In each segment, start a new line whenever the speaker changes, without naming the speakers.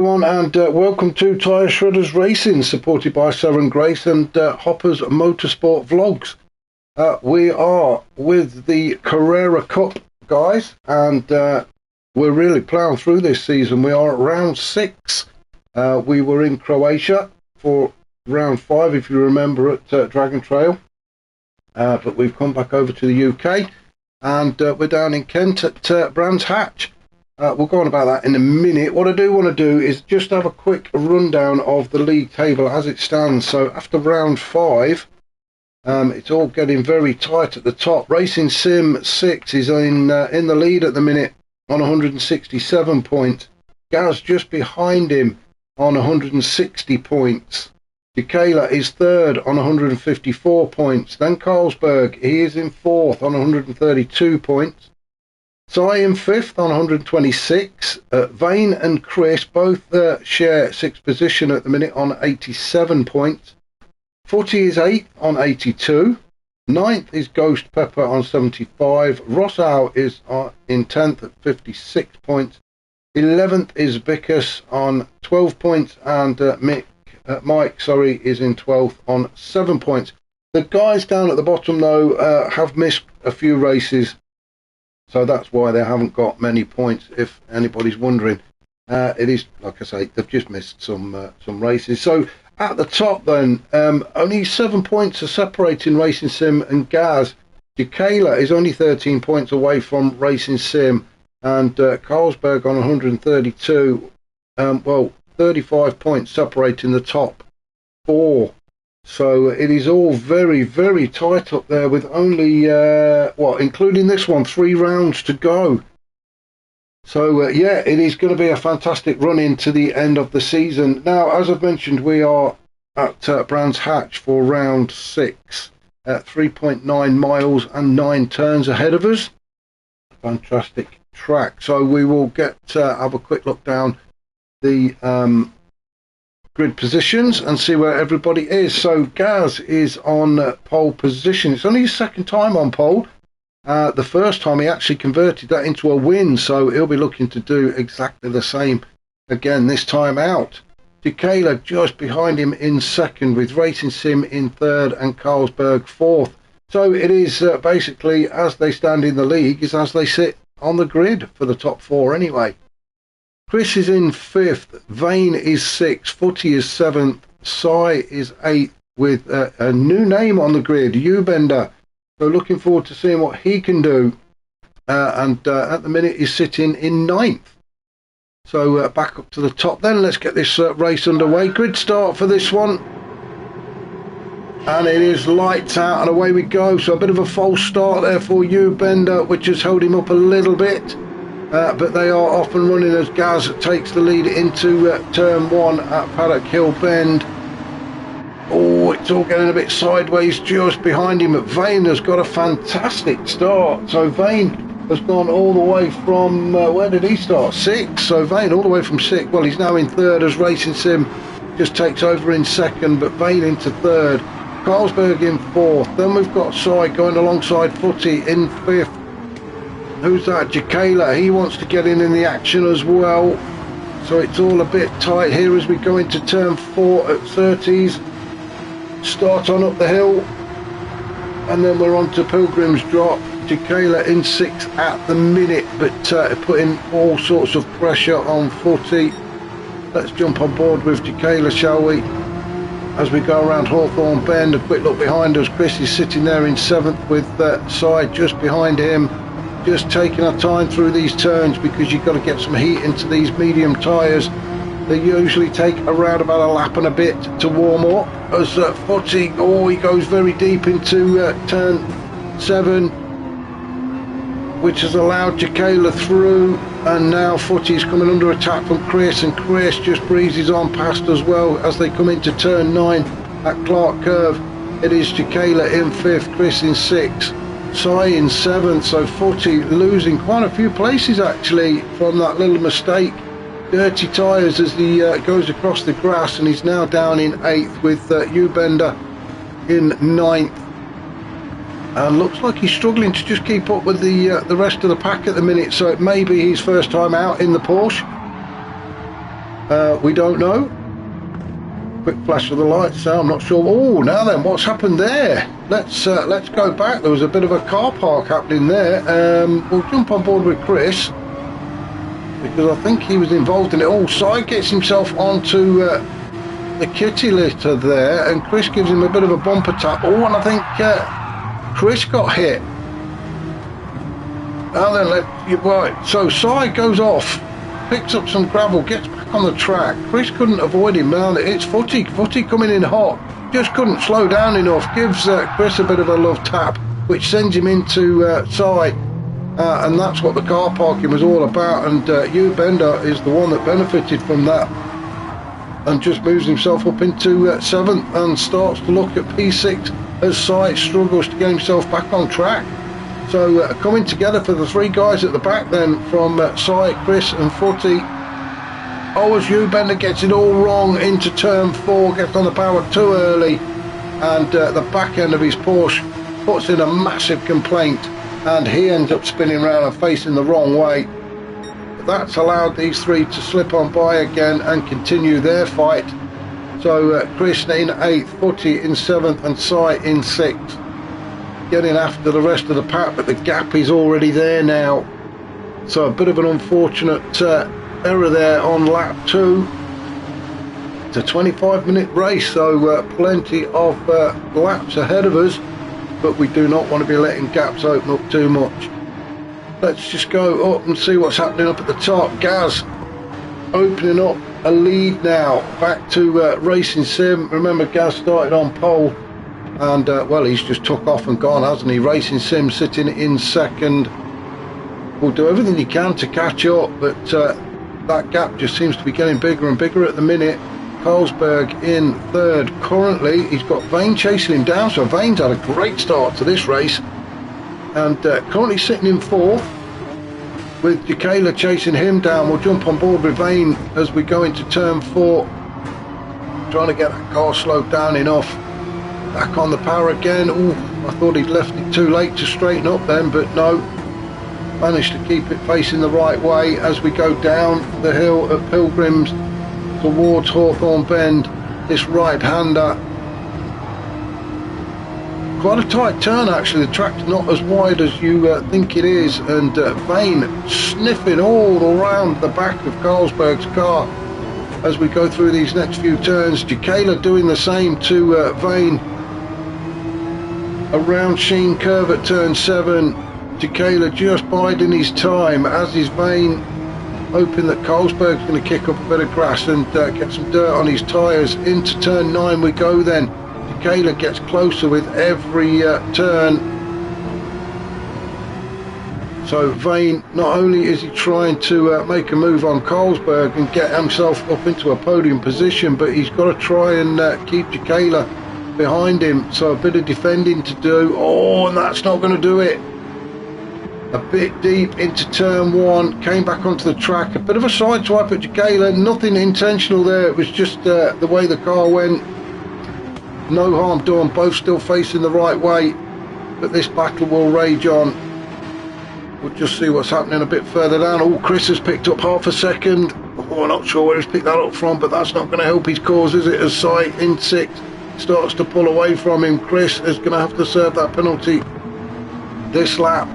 Everyone, and welcome to Tyre Shredders Racing, supported by Sarah and Grace and Hopper's Motorsport Vlogs. We are with the Carrera Cup, guys, and we're really ploughing through this season. We are at round 6. We were in Croatia for round 5, if you remember, at Dragon Trail, but we've come back over to the UK, and we're down in Kent at Brands Hatch. We'll go on about that in a minute. What I do want to do is just have a quick rundown of the league table as it stands. So after round 5, it's all getting very tight at the top. Racing Sim 6 is in the lead at the minute on 167 points. Gaz just behind him on 160 points. Jacela is third on 154 points. Then Carlsberg, he is in fourth on 132 points. Ty in 5th on 126. Vane and Chris both share 6th position at the minute on 87 points. Footy is 8th on 82. 9th is Ghost Pepper on 75. Rossau is in 10th at 56 points. 11th is Bickus on 12 points. And Mike is in 12th on 7 points. The guys down at the bottom, though, have missed a few races. So that's why they haven't got many points, if anybody's wondering. It is, like I say, they've just missed some races. So at the top then, only 7 points are separating Racing Sim and Gaz. Jacela is only 13 points away from Racing Sim, and Carlsberg on 132. 35 points separating the top 4. So it is all very, very tight up there with only, including this one, 3 rounds to go. So, yeah, it is going to be a fantastic run into the end of the season. Now, as I've mentioned, we are at Brands Hatch for round 6 at 3.9 miles and 9 turns ahead of us. Fantastic track. So we will have a quick look down the grid positions and see where everybody is. So Gaz is on pole position. It's only his second time on pole. The first time he actually converted that into a win, so he'll be looking to do exactly the same again this time out. Jacela just behind him in second, with Racing Sim in third and Carlsberg fourth. So it is basically as they stand in the league is as they sit on the grid for the top 4 anyway. Chris is in 5th, Vane is 6th, Footy is 7th, Cy is 8th with a new name on the grid, U-Bender. So looking forward to seeing what he can do. And at the minute he's sitting in 9th. So back up to the top then, let's get this race underway. Grid start for this one. And it is lights out and away we go. So a bit of a false start there for U-Bender, which has held him up a little bit. But they are off and running as Gaz takes the lead into turn 1 at Paddock Hill Bend. Oh, it's all getting a bit sideways just behind him. Vane has got a fantastic start. So Vane has gone all the way from, where did he start? 6. So Vane all the way from 6. Well, he's now in 3rd as Racing Sim just takes over in 2nd, but Vane into 3rd. Carlsberg in 4th. Then we've got Cy going alongside Footy in 5th. Who's that? Jacela. He wants to get in the action as well. So it's all a bit tight here as we go into turn 4 at 30s. Start on up the hill. And then we're on to Pilgrim's Drop. Jacela in 6th at the minute, but putting all sorts of pressure on Footy. Let's jump on board with Jacela, shall we? As we go around Hawthorne Bend, a quick look behind us. Chris is sitting there in 7th with Cy just behind him. Just taking our time through these turns because you've got to get some heat into these medium tyres. They usually take around about a lap and a bit to warm up. As Footy, he goes very deep into turn 7, which has allowed Jacela through. And now Footy's coming under attack from Chris, and Chris just breezes on past as well as they come into turn 9 at Clark Curve. It is Jacela in 5th, Chris in 6th. Cy in 7th, so Footy losing quite a few places actually from that little mistake. Dirty tyres as he goes across the grass, and he's now down in 8th with U-Bender in 9th. And looks like he's struggling to just keep up with the rest of the pack at the minute, so it may be his first time out in the Porsche. We don't know. Quick flash of the lights, so I'm not sure. Oh, now then, what's happened there? Let's go back. There was a bit of a car park happening there. We'll jump on board with Chris, because I think he was involved in it. Oh, Side gets himself onto the kitty litter there, and Chris gives him a bit of a bumper tap. Oh, and I think Chris got hit. Now then, right, so Side goes off, picks up some gravel, gets back on the track. Chris couldn't avoid him. Now it's Footy coming in hot, just couldn't slow down enough, gives Chris a bit of a love tap, which sends him into Side, and that's what the car parking was all about. And Hugh Bender is the one that benefited from that, and just moves himself up into 7th and starts to look at P6 as Side struggles to get himself back on track. So coming together for the 3 guys at the back then, from Side, Chris and Footy. Oh, as Hugh Bender gets it all wrong into turn 4, gets on the power too early, and the back end of his Porsche puts in a massive complaint, and he ends up spinning around and facing the wrong way. That's allowed these 3 to slip on by again and continue their fight. So Chris in 8th, Footy in 7th and Side in 6th. Getting after the rest of the pack, but the gap is already there now. So a bit of an unfortunate error there on lap 2. It's a 25-minute race, so plenty of laps ahead of us, but we do not want to be letting gaps open up too much. Let's just go up and see what's happening up at the top. Gaz opening up a lead now, back to Racing Sim. Remember, Gaz started on pole, and well, he's just took off and gone, hasn't he? Racing Sim sitting in 2nd. Will do everything he can to catch up, but that gap just seems to be getting bigger and bigger at the minute. Carlsberg in 3rd currently. He's got Vane chasing him down, so Vane's had a great start to this race, and currently sitting in 4th with Jacala chasing him down. We'll jump on board with Vane as we go into turn 4, trying to get that car slowed down enough. Back on the power again. Ooh, I thought he'd left it too late to straighten up then, but no, managed to keep it facing the right way as we go down the hill at Pilgrims towards Hawthorne Bend. This right-hander, quite a tight turn actually. The track's not as wide as you think it is, and Vane sniffing all around the back of Carlsberg's car as we go through these next few turns. Jacala doing the same to Vane around Sheen Curve at turn 7. Jacala just biding his time, as is Vane, hoping that Carlsberg's going to kick up a bit of grass and get some dirt on his tyres. Into turn 9 we go then. Jacala gets closer with every turn. So Vane, not only is he trying to make a move on Carlsberg and get himself up into a podium position, but he's got to try and keep Jacala behind him. So a bit of defending to do. Oh, and that's not going to do it. A bit deep into turn 1, came back onto the track. A bit of a side swipe at Jacala, nothing intentional there. It was just the way the car went. No harm done, both still facing the right way, but this battle will rage on. We'll just see what's happening a bit further down. Oh, Chris has picked up half a second. Oh, I'm not sure where he's picked that up from, but that's not going to help his cause, is it? As Side in 6th starts to pull away from him. Chris is going to have to serve that penalty this lap.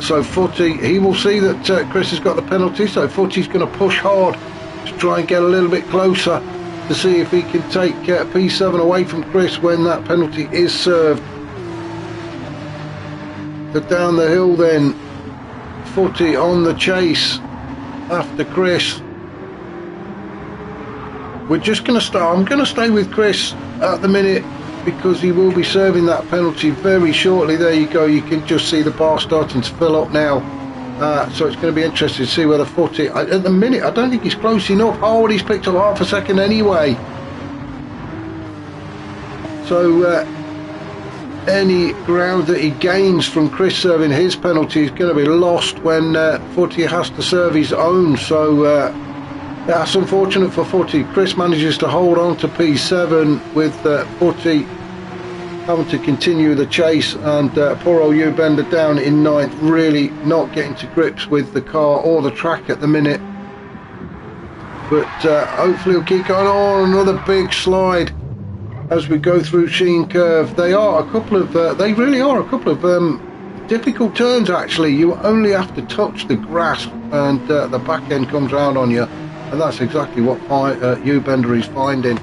So Footy, he will see that Chris has got the penalty, so Footy's going to push hard to try and get a little bit closer to see if he can take P7 away from Chris when that penalty is served. So down the hill then, Footy on the chase after Chris. We're just going to start. I'm going to stay with Chris at the minute, because he will be serving that penalty very shortly. There you go, you can just see the bar starting to fill up now. So it's going to be interesting to see whether Footy, at the minute I don't think he's close enough. Oh, and he's picked up half a second anyway. So any ground that he gains from Chris serving his penalty is going to be lost when Footy has to serve his own. So that's unfortunate for Footy. Chris manages to hold on to P7 with Footy having to continue the chase, and poor old Hugh Bender down in 9th, really not getting to grips with the car or the track at the minute. but hopefully he'll keep going on. Another big slide as we go through Sheen Curve. They are a couple of they really are a couple of difficult turns actually. You only have to touch the grass and the back end comes round on you, and that's exactly what U-Bender is finding.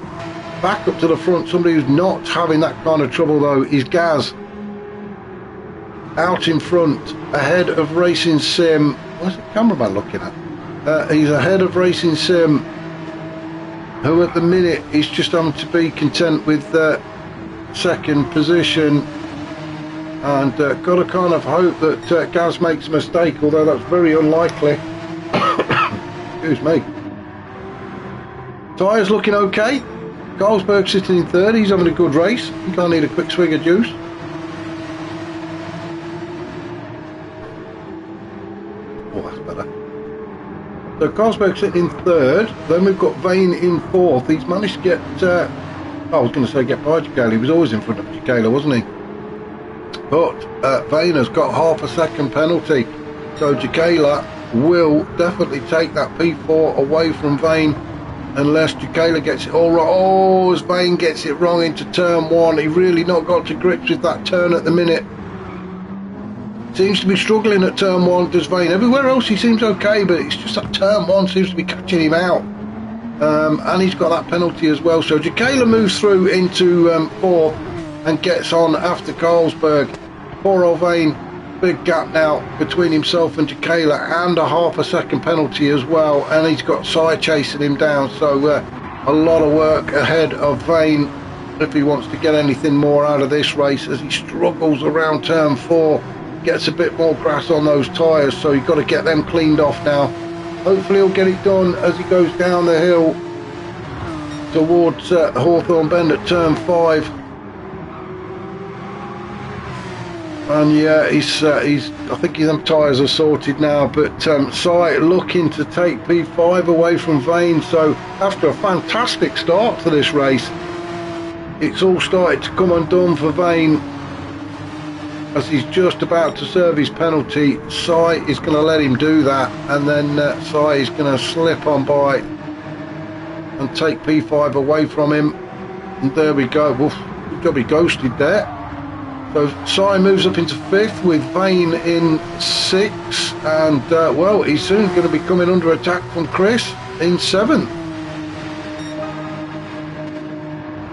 Back up to the front, somebody who's not having that kind of trouble though is Gaz. Out in front, ahead of Racing Sim. What's the cameraman looking at? He's ahead of Racing Sim, who at the minute is just having to be content with second position, and got to kind of hope that Gaz makes a mistake, although that's very unlikely. Excuse me. Tyres looking okay. Carlsberg sitting in third, he's having a good race. I think I need a quick swig of juice. Oh, that's better. So Carlsberg sitting in third, then we've got Vane in fourth. He's managed to get, I was going to say get by Jacala, he was always in front of Jacala, wasn't he? But Vane has got half a second penalty, so Jacala will definitely take that P4 away from Vane unless Jacala gets it all right. Oh, as Vane gets it wrong into turn one, he really not got to grips with that turn at the minute. Seems to be struggling at turn one, does Vane. Everywhere else he seems okay, but it's just that turn one seems to be catching him out. And he's got that penalty as well. So Jacala moves through into fourth and gets on after Carlsberg. Poor old Vane, big gap now between himself and Jacala, and a half a second penalty as well. And he's got Side chasing him down. So a lot of work ahead of Vane if he wants to get anything more out of this race, as he struggles around turn four. Gets a bit more grass on those tyres, so you've got to get them cleaned off now. Hopefully he'll get it done as he goes down the hill towards Hawthorne Bend at turn 5. And yeah, I think his tyres are sorted now, but Sai looking to take P5 away from Vane. So after a fantastic start to this race, it's all started to come undone for Vane. As he's just about to serve his penalty, Sai is going to let him do that, and then Sai is going to slip on by and take P5 away from him. And there we go. Woof, good job he ghosted there. So Sai moves up into 5th with Vane in 6th, and well, he's soon going to be coming under attack from Chris in 7th.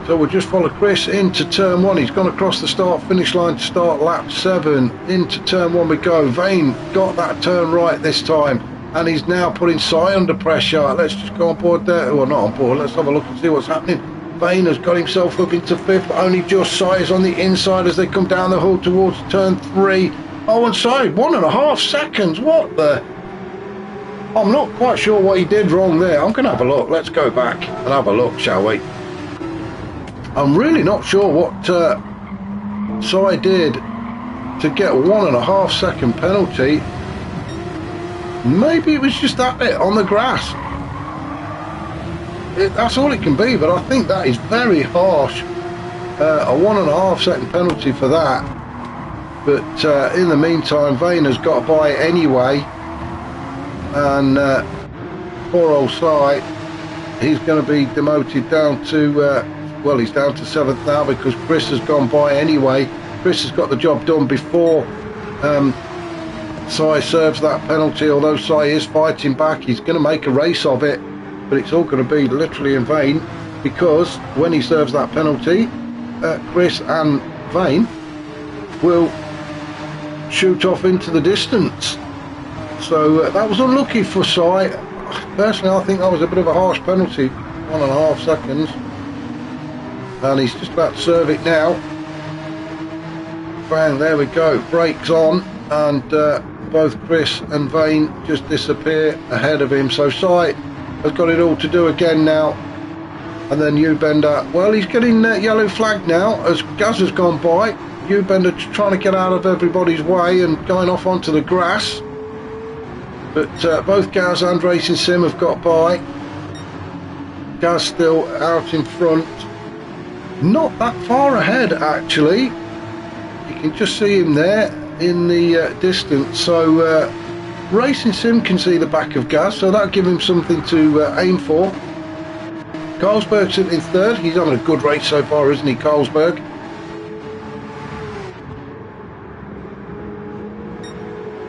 So we'll just follow Chris into turn 1. He's gone across the start finish line to start lap 7. Into turn 1 we go. Vane got that turn right this time, and he's now putting Sai under pressure. Let's just go on board there. Well, not on board. Let's have a look and see what's happening. Vane has got himself up into 5th. Only just Sai is on the inside as they come down the hill towards turn 3. Oh, and Sai, 1.5 seconds. What the? I'm not quite sure what he did wrong there. I'm going to have a look. Let's go back and have a look, shall we? I'm really not sure what Sai did to get a 1.5 second penalty. Maybe it was just that bit on the grass. That's all it can be, but I think that is very harsh. A 1.5 second penalty for that. But in the meantime, Vane has got by anyway. And poor old Sai, he's going to be demoted down to... well, he's down to 7th now because Chris has gone by anyway. Chris has got the job done before Sai serves that penalty. Although Sai is fighting back, he's going to make a race of it, but it's all going to be literally in vain, because when he serves that penalty, Chris and Vane will shoot off into the distance. So that was unlucky for Sai. Personally, I think that was a bit of a harsh penalty, 1.5 seconds. And he's just about to serve it now. Bang, there we go. Brakes on, and both Chris and Vane just disappear ahead of him. So Sai has got it all to do again now. And then U-Bender, well, he's getting yellow flag now as Gaz has gone by. U-Bender trying to get out of everybody's way and going off onto the grass. But both Gaz and Racing Sim have got by. Gaz still out in front. Not that far ahead actually. You can just see him there in the distance. So Racing Sim can see the back of Gaz, so that'll give him something to aim for. Carlsberg sitting in third. He's having a good race so far, isn't he, Carlsberg?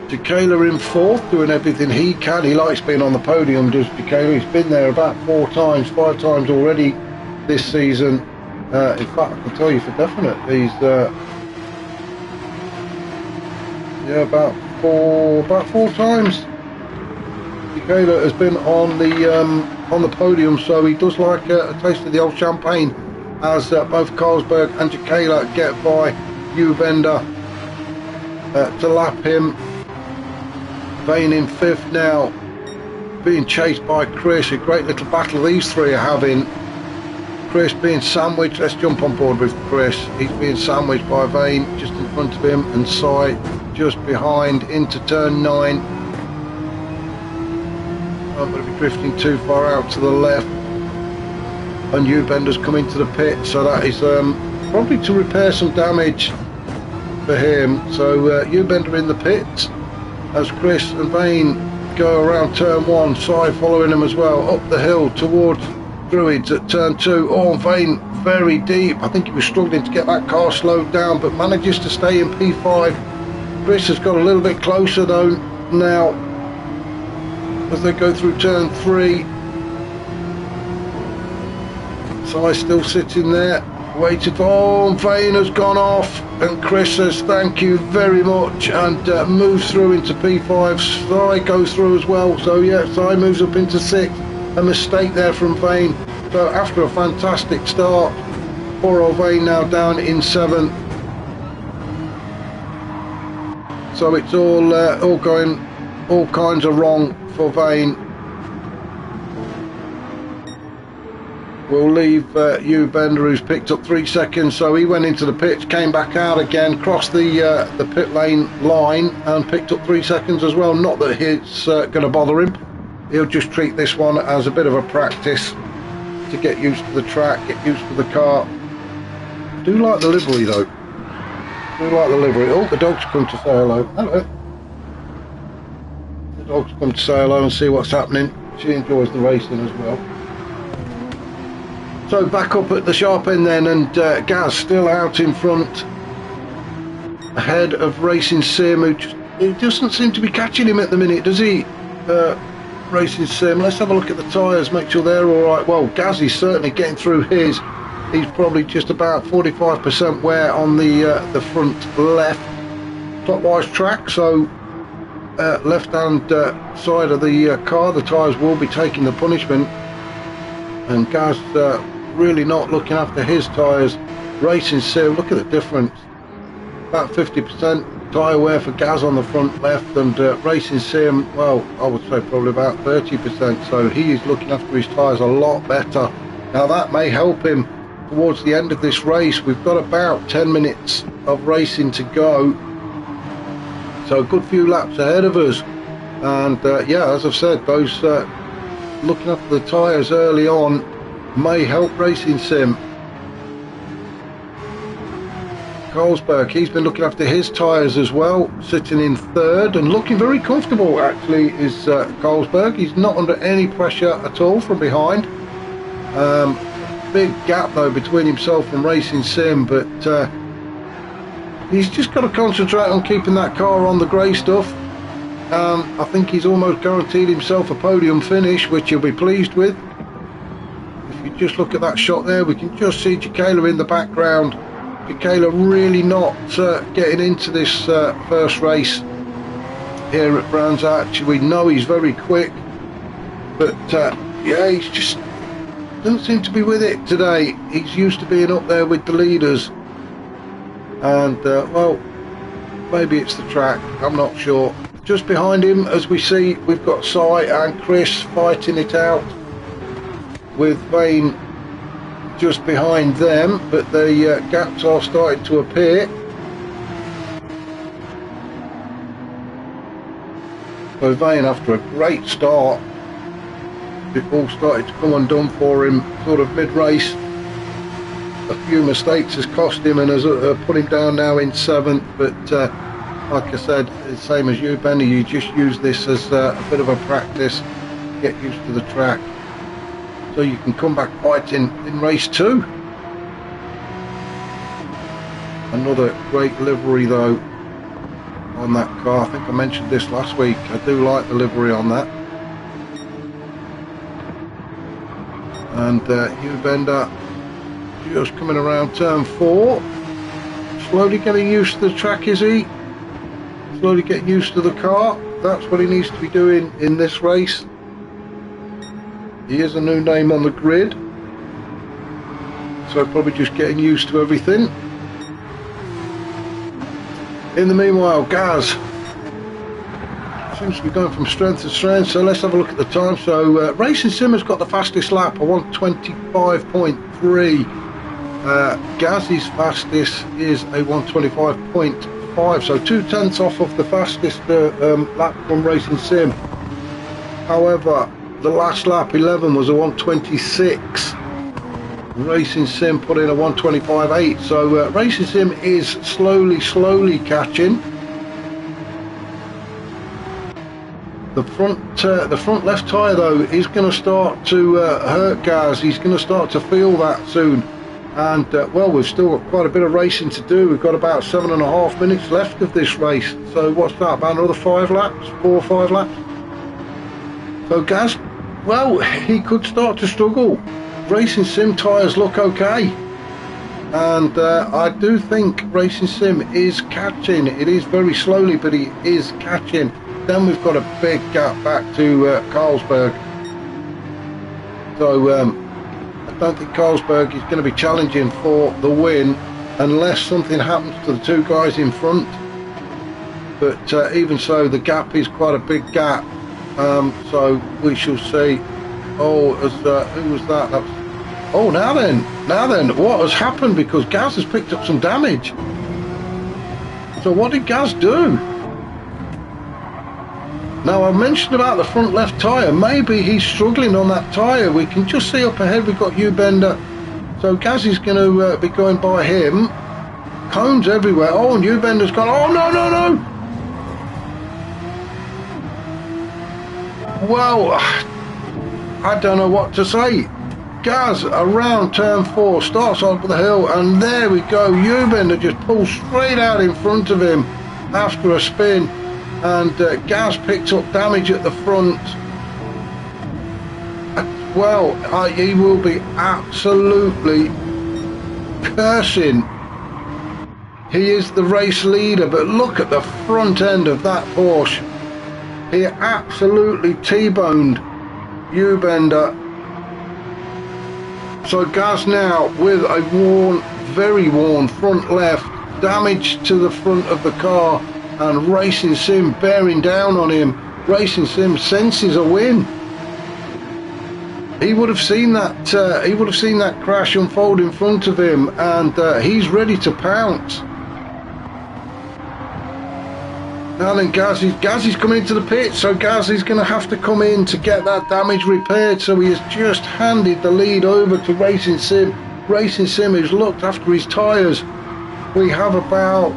Jacala in fourth, doing everything he can. He likes being on the podium, does Jacala. He's been there about 5 times already this season. In fact, I can tell you for definite, he's yeah, about four times. Jacala has been on the podium, so he does like a taste of the old champagne, as both Carlsberg and Jacala get by Bender to lap him. Vane in fifth now, being chased by Chris. A great little battle these three are having. Chris being sandwiched. Let's jump on board with Chris. He's being sandwiched by Vane just in front of him, and Sai just behind into turn 9. I'm going to be drifting too far out to the left, and Bender's come into the pit, so that is probably to repair some damage for him. So Bender in the pits as Chris and Vane go around turn 1. Sai following him as well, up the hill towards Druids at turn 2. Oh, Vane very deep. I think he was struggling to get that car slowed down, but manages to stay in P5. Chris has got a little bit closer though now as they go through turn 3. Sai still sitting there, waiting for... Oh, Vane has gone off, and Chris says thank you very much, and moves through into P5. Sai goes through as well, so yeah, Sai moves up into 6th. A mistake there from Vane. So after a fantastic start, poor old Vane now down in 7th. So it's all going all kinds of wrong for Vane. We'll leave Bender, who's picked up 3 seconds, so he went into the pits, came back out again, crossed the pit lane line and picked up 3 seconds as well. Not that it's going to bother him. He'll just treat this one as a bit of a practice to get used to the track, get used to the car. I do like the livery though. I do like the livery. Oh, the dog's come to say hello. Hello. The dog's come to say hello and see what's happening. She enjoys the racing as well. So back up at the sharp end then, and Gaz still out in front, ahead of Racing Sim, who doesn't seem to be catching him at the minute, does he? Racing Sim. Let's have a look at the tyres, make sure they're alright. Well, Gaz is certainly getting through his. He's probably just about 45% wear on the front left clockwise track, so left hand side of the car, the tyres will be taking the punishment, and Gaz really not looking after his tyres. Racing Sim, look at the difference, about 50% tyre wear for Gaz on the front left, and Racing Sim, well, I would say probably about 30%, so he is looking after his tyres a lot better. Now that may help him towards the end of this race. We've got about 10 minutes of racing to go, so a good few laps ahead of us, and yeah, as I've said, those looking after the tyres early on may help Racing Sim. Carlsberg, he's been looking after his tyres as well, sitting in third and looking very comfortable actually is Carlsberg. He's not under any pressure at all from behind. Big gap though between himself and Racing Sim, but he's just got to concentrate on keeping that car on the grey stuff. I think he's almost guaranteed himself a podium finish, which he'll be pleased with. If you just look at that shot there, we can just see Jacala in the background. Jacala really not getting into this first race here at Brands Hatch. We know he's very quick, but yeah, he's just doesn't seem to be with it today. He's used to being up there with the leaders, and well, maybe it's the track, I'm not sure. Just behind him, as we see, we've got Sai and Chris fighting it out, with Vane just behind them, but the gaps are starting to appear. So Vane, after a great start, it all started to come undone for him sort of mid-race. A few mistakes has cost him and has put him down now in 7th, but like I said, the same as you, Benny, you just use this as a bit of a practice, get used to the track, so you can come back fighting in race 2. Another great livery though on that car. I think I mentioned this last week. I do like the livery on that. And U-bender just coming around turn 4. Slowly getting used to the track, is he? Slowly getting used to the car. That's what he needs to be doing in this race. He is a new name on the grid, so probably just getting used to everything. In the meanwhile, Gaz seems to be going from strength to strength, so let's have a look at the time. So Racing Sim has got the fastest lap, a 125.3. Gaz's fastest is a 125.5, so 2/10 off of the fastest lap from Racing Sim. However, the last lap 11 was a 126. Racing Sim put in a 125.8, so Racing Sim is slowly catching. The front left tyre though is going to start to hurt Gaz. He's going to start to feel that soon, and well, we've still got quite a bit of racing to do. We've got about 7.5 minutes left of this race, so what's that, about another 5 laps, 4 or 5 laps? So Gaz, well, he could start to struggle. Racing Sim tyres look okay, and I do think Racing Sim is catching. It is very slowly, but he is catching. Then we've got a big gap back to Carlsberg, so I don't think Carlsberg is going to be challenging for the win unless something happens to the 2 guys in front, but even so, the gap is quite a big gap, so we shall see. Oh, who was that? That was, oh, now then, what has happened? Because Gaz has picked up some damage. So what did Gaz do? Now, I mentioned about the front left tyre. Maybe he's struggling on that tyre. We can just see up ahead we've got U-bender. So Gaz is going to be going by him. Cones everywhere. Oh, and U-bender's gone. Oh, no. Well, I don't know what to say. Gaz around turn 4 starts up the hill, and there we go. U-bender just pulls straight out in front of him after a spin, and Gaz picked up damage at the front. Well, he will be absolutely cursing. He is the race leader, but look at the front end of that Porsche. He absolutely T-boned U-bender. So Gaz now with a very worn front left, damage to the front of the car, and Racing Sim bearing down on him. Racing Sim senses a win. He would have seen that. He would have seen that crash unfold in front of him, and he's ready to pounce. Now then, Gaz is coming into the pit, so Gaz is going to have to come in to get that damage repaired. So he has just handed the lead over to Racing Sim. Racing Sim has looked after his tyres. We have about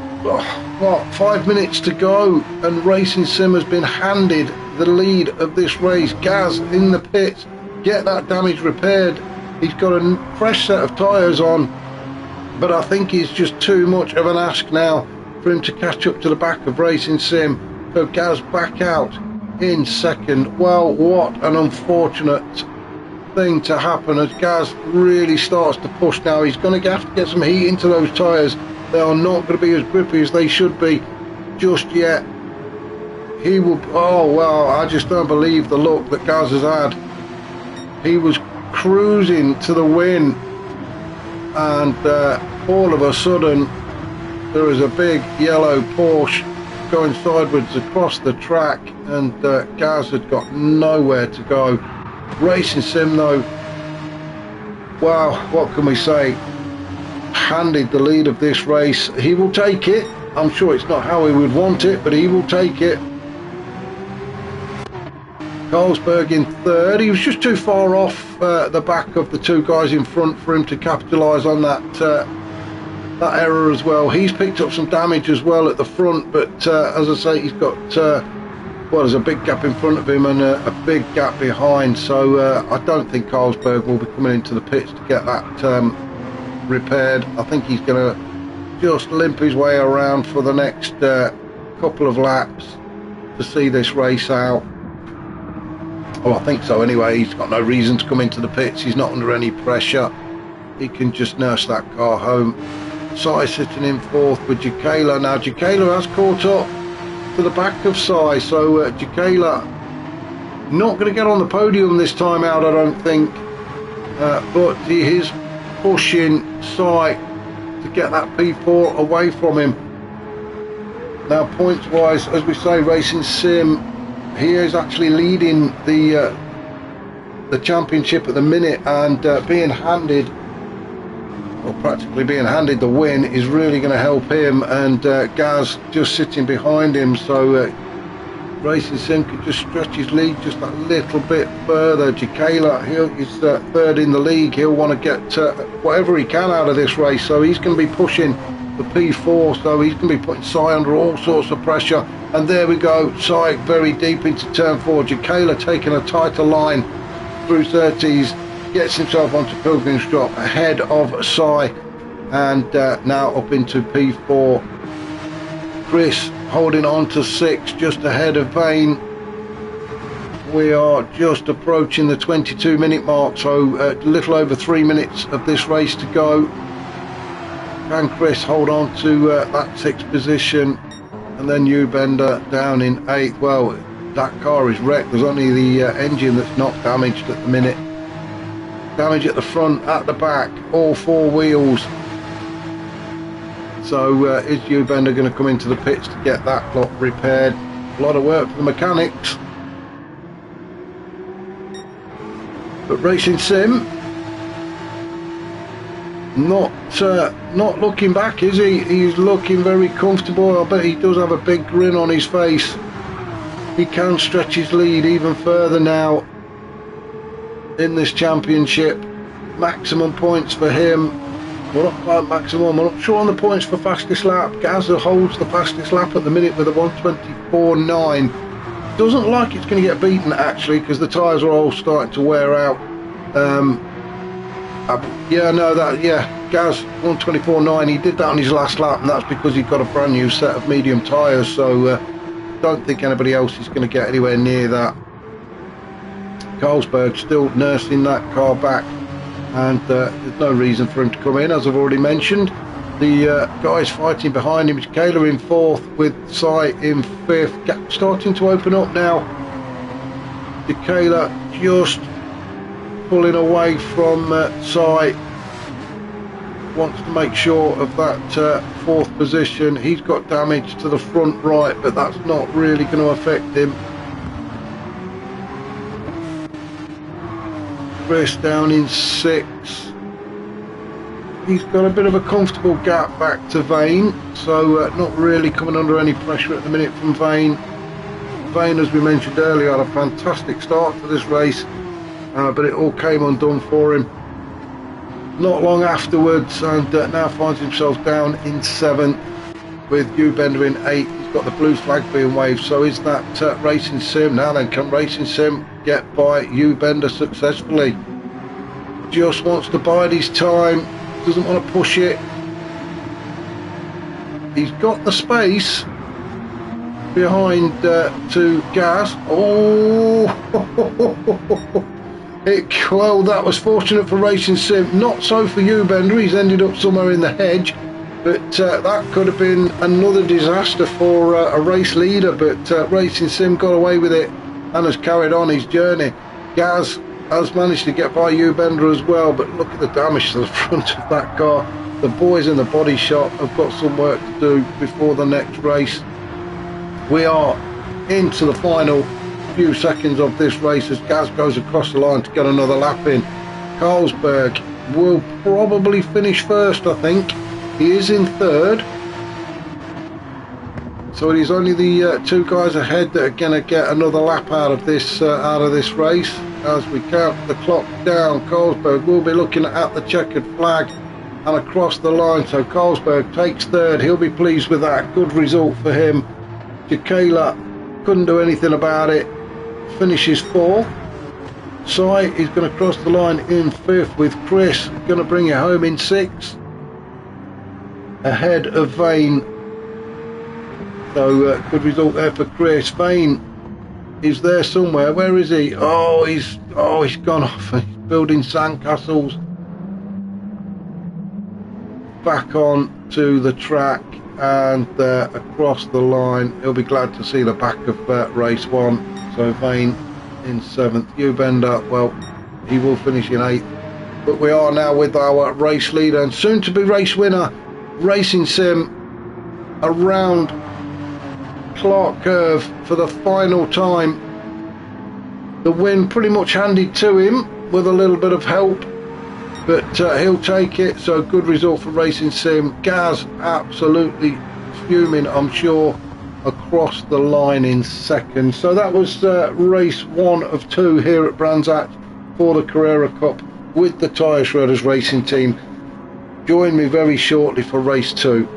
5 minutes to go, and Racing Sim has been handed the lead of this race. Gaz in the pits, get that damage repaired. He's got a fresh set of tyres on, but I think it's just too much of an ask now for him to catch up to the back of Racing Sim. So Gaz back out in second. Well, what an unfortunate thing to happen as Gaz really starts to push now. He's going to have to get some heat into those tyres. They are not going to be as grippy as they should be just yet. He will, oh well, I just don't believe the look that Gaz has had. He was cruising to the win, and all of a sudden there is a big yellow Porsche going sideways across the track, and Gaz had got nowhere to go. Racing Sim though, well, what can we say, handed the lead of this race. He will take it. I'm sure it's not how he would want it, but he will take it. Carlsberg in third. He was just too far off the back of the 2 guys in front for him to capitalise on that that error as well. He's picked up some damage as well at the front, but as I say, he's got well, there's a big gap in front of him and a big gap behind, so I don't think Carlsberg will be coming into the pits to get that repaired. I think he's going to just limp his way around for the next couple of laps to see this race out. Well, I think so anyway. He's got no reason to come into the pits. He's not under any pressure. He can just nurse that car home. Sai sitting in fourth with Jakayla. Now Jakayla has caught up to the back of Sai, so Jakayla not going to get on the podium this time out, I don't think, but he is pushing Sai to get that P4 away from him. Now points wise, as we say, Racing Sim, he is actually leading the championship at the minute, and being handed, or practically being handed, the win is really going to help him, and Gaz just sitting behind him, so Racing Sim could just stretch his lead just that little bit further. Jakayla, he's third in the league. He'll want to get whatever he can out of this race, so he's going to be pushing the P4, so he's going to be putting Sai under all sorts of pressure. And there we go, Sai very deep into turn 4. Jakayla taking a tighter line through 30s, gets himself onto Pilgrim's Drop ahead of Sai, and now up into P4. Chris holding on to 6, just ahead of Vane. We are just approaching the 22-minute mark, so a little over 3 minutes of this race to go. Can Chris hold on to that 6th position? And then Bender down in 8th. Well, that car is wrecked. There's only the engine that's not damaged at the minute. Damage at the front, at the back, all 4 wheels. So is Bender going to come into the pits to get that lot repaired? A lot of work for the mechanics. But Racing Sim not looking back, is he? He's looking very comfortable. I bet he does have a big grin on his face. He can stretch his lead even further now in this championship. Maximum points for him. Well, not quite maximum. I'm not sure on the points for fastest lap. Gazza holds the fastest lap at the minute with a 1:24.9. Doesn't like it's going to get beaten actually, because the tyres are all starting to wear out. Gaz 1:24.9. He did that on his last lap, and that's because he got a brand new set of medium tyres. So don't think anybody else is going to get anywhere near that. Carlsberg still nursing that car back, and there's no reason for him to come in, as I've already mentioned. The guys fighting behind him, Jakayla in 4th with Sai in 5th. Gap starting to open up now. Jakayla just pulling away from Sai. Wants to make sure of that 4th position. He's got damage to the front right, but that's not really going to affect him. Chris down in 6th. He's got a bit of a comfortable gap back to Vane, so not really coming under any pressure at the minute from Vane. Vane, as we mentioned earlier, had a fantastic start to this race, but it all came undone for him not long afterwards, and now finds himself down in 7th with Bender in 8th. He's got the blue flag being waved, so is that Racing Sim. Now then, can Racing Sim get by Bender successfully? Just wants to bide his time, doesn't want to push it. He's got the space behind to Gaz. Oh, well, that was fortunate for Racing Sim, not so for Bender. He's ended up somewhere in the hedge, but that could have been another disaster for a race leader, but Racing Sim got away with it and has carried on his journey. Gaz has managed to get by Bender as well, but look at the damage to the front of that car. The boys in the body shop have got some work to do before the next race. We are into the final few seconds of this race as Gaz goes across the line to get another lap in. Carlsberg will probably finish first, I think. He is in 3rd, so it is only the 2 guys ahead that are going to get another lap out of this race. As we count the clock down, Carlsberg will be looking at the checkered flag and across the line. So Carlsberg takes third. He'll be pleased with that. Good result for him. Jakela couldn't do anything about it. Finishes fourth. Sai is going to cross the line in fifth, with Chris going to bring it home in sixth, ahead of Vane. So good result there for Chris. Vane is there somewhere. Where is he? He's gone off. He's building sandcastles. Back on to the track and across the line. He'll be glad to see the back of race one. So Vane in seventh. Ubender, well, he will finish in eighth. But we are now with our race leader and soon to be race winner, Racing Sim, around Clark Curve for the final time. The win pretty much handed to him with a little bit of help, but he'll take it. So good result for Racing Sim. Gaz absolutely fuming, I'm sure, across the line in second. So that was race one of two here at Brands Hatch for the Carrera Cup with the Tyre Shredders racing team. Join me very shortly for race two.